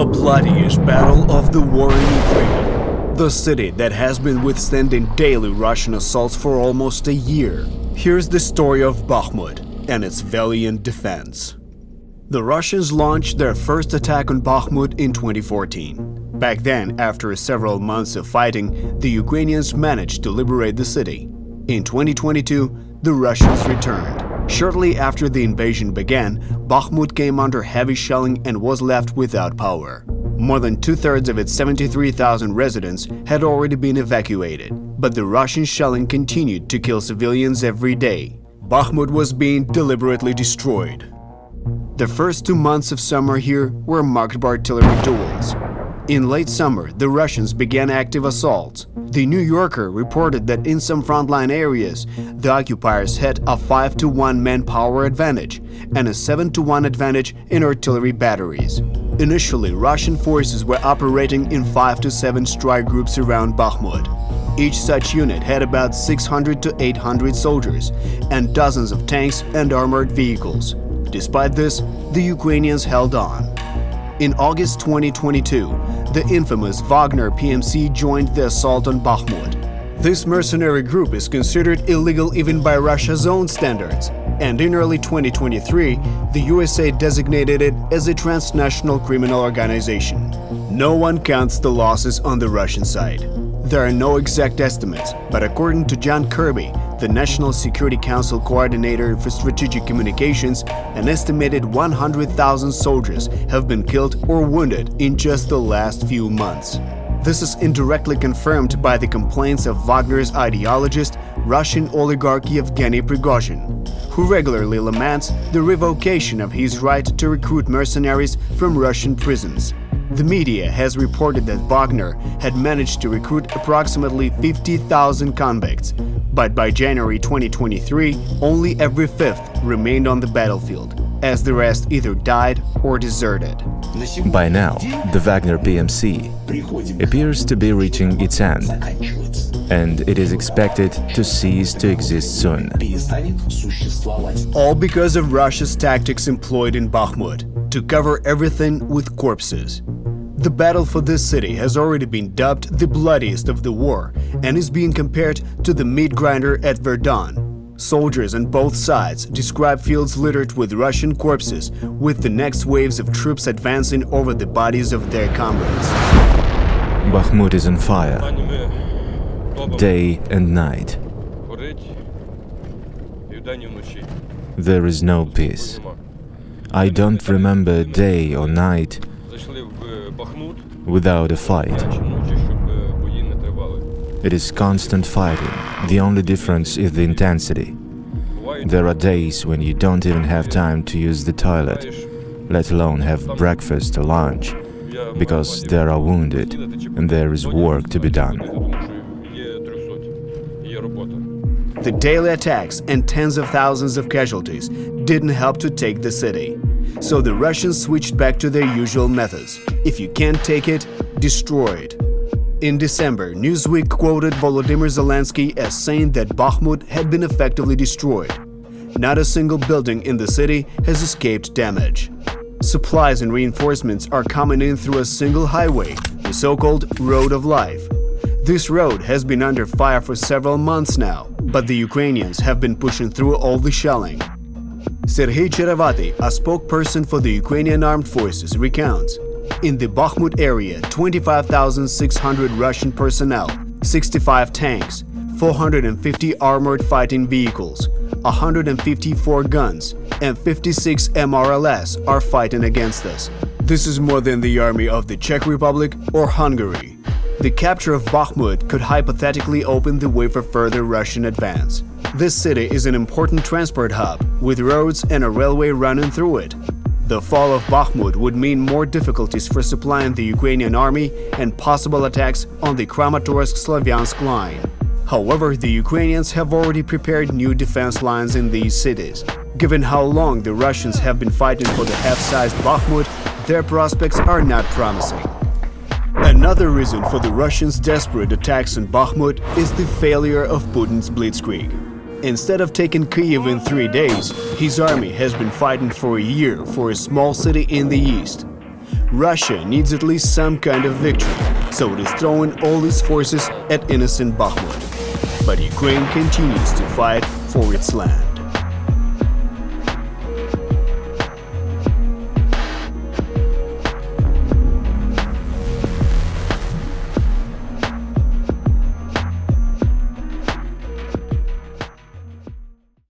The bloodiest battle of the war in Ukraine. The city that has been withstanding daily Russian assaults for almost a year. Here's the story of Bakhmut and its valiant defense. The Russians launched their first attack on Bakhmut in 2014. Back then, after several months of fighting, the Ukrainians managed to liberate the city. In 2022, the Russians returned. Shortly after the invasion began, Bakhmut came under heavy shelling and was left without power. More than two-thirds of its 73,000 residents had already been evacuated, but the Russian shelling continued to kill civilians every day. Bakhmut was being deliberately destroyed. The first 2 months of summer here were marked by artillery duels. In late summer, the Russians began active assaults. The New Yorker reported that in some frontline areas, the occupiers had a 5-to-1 manpower advantage and a 7-to-1 advantage in artillery batteries. Initially, Russian forces were operating in 5 to 7 strike groups around Bakhmut. Each such unit had about 600 to 800 soldiers and dozens of tanks and armored vehicles. Despite this, the Ukrainians held on. In August 2022, the infamous Wagner PMC joined the assault on Bakhmut. This mercenary group is considered illegal even by Russia's own standards, and in early 2023, the USA designated it as a transnational criminal organization. No one counts the losses on the Russian side. There are no exact estimates, but according to John Kirby, the National Security Council Coordinator for Strategic Communications, an estimated 100,000 soldiers have been killed or wounded in just the last few months. This is indirectly confirmed by the complaints of Wagner's ideologist, Russian oligarch Yevgeny Prigozhin, who regularly laments the revocation of his right to recruit mercenaries from Russian prisons. The media has reported that Wagner had managed to recruit approximately 50,000 convicts, but by January 2023, only every fifth remained on the battlefield, as the rest either died or deserted. By now, the Wagner PMC appears to be reaching its end, and it is expected to cease to exist soon. All because of Russia's tactics employed in Bakhmut to cover everything with corpses. The battle for this city has already been dubbed the bloodiest of the war and is being compared to the meat grinder at Verdun. Soldiers on both sides describe fields littered with Russian corpses, with the next waves of troops advancing over the bodies of their comrades. Bakhmut is on fire, day and night. There is no peace. I don't remember a day or night without a fight. It is constant fighting. The only difference is the intensity. There are days when you don't even have time to use the toilet, let alone have breakfast or lunch, because there are wounded and there is work to be done. The daily attacks and tens of thousands of casualties didn't help to take the city. So the Russians switched back to their usual methods. If you can't take it, destroy it. In December, Newsweek quoted Volodymyr Zelensky as saying that Bakhmut had been effectively destroyed. Not a single building in the city has escaped damage. Supplies and reinforcements are coming in through a single highway, the so-called Road of Life. This road has been under fire for several months now, but the Ukrainians have been pushing through all the shelling. Sergey SHESTAK, a spokesperson for the Ukrainian armed forces, recounts, in the Bakhmut area, 25,600 Russian personnel, 65 tanks, 450 armored fighting vehicles, 154 guns, and 56 MRLS are fighting against us. This is more than the army of the Czech Republic or Hungary. The capture of Bakhmut could hypothetically open the way for further Russian advance. This city is an important transport hub, with roads and a railway running through it. The fall of Bakhmut would mean more difficulties for supplying the Ukrainian army and possible attacks on the Kramatorsk-Slavyansk line. However, the Ukrainians have already prepared new defense lines in these cities. Given how long the Russians have been fighting for the half-sized Bakhmut, their prospects are not promising. Another reason for the Russians' desperate attacks on Bakhmut is the failure of Putin's blitzkrieg. Instead of taking Kyiv in 3 days, his army has been fighting for a year for a small city in the east. Russia needs at least some kind of victory, so it is throwing all its forces at innocent Bakhmut. But Ukraine continues to fight for its land.